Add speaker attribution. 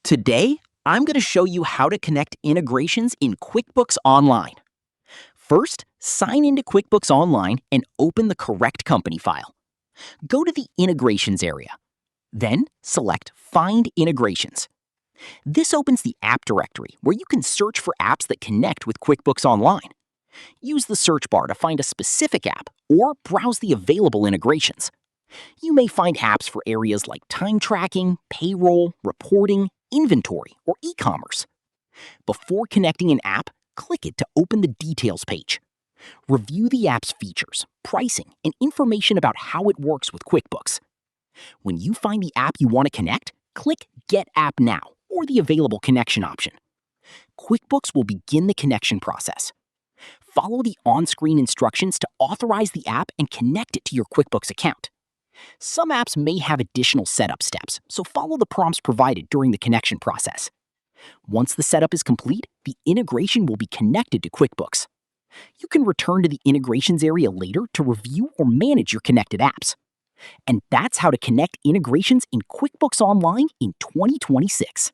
Speaker 1: Today, I'm going to show you how to connect integrations in QuickBooks Online. First, sign into QuickBooks Online and open the correct company file. Go to the Integrations area. Then, select Find Integrations. This opens the app directory where you can search for apps that connect with QuickBooks Online. Use the search bar to find a specific app or browse the available integrations. You may find apps for areas like time tracking, payroll, reporting, inventory, or eCommerce. Before connecting an app, click it to open the Details page. Review the app's features, pricing, and information about how it works with QuickBooks. When you find the app you want to connect, click Get App Now or the available connection option. QuickBooks will begin the connection process. Follow the on-screen instructions to authorize the app and connect it to your QuickBooks account. Some apps may have additional setup steps, so follow the prompts provided during the connection process. Once the setup is complete, the integration will be connected to QuickBooks. You can return to the integrations area later to review or manage your connected apps. And that's how to connect integrations in QuickBooks Online in 2026.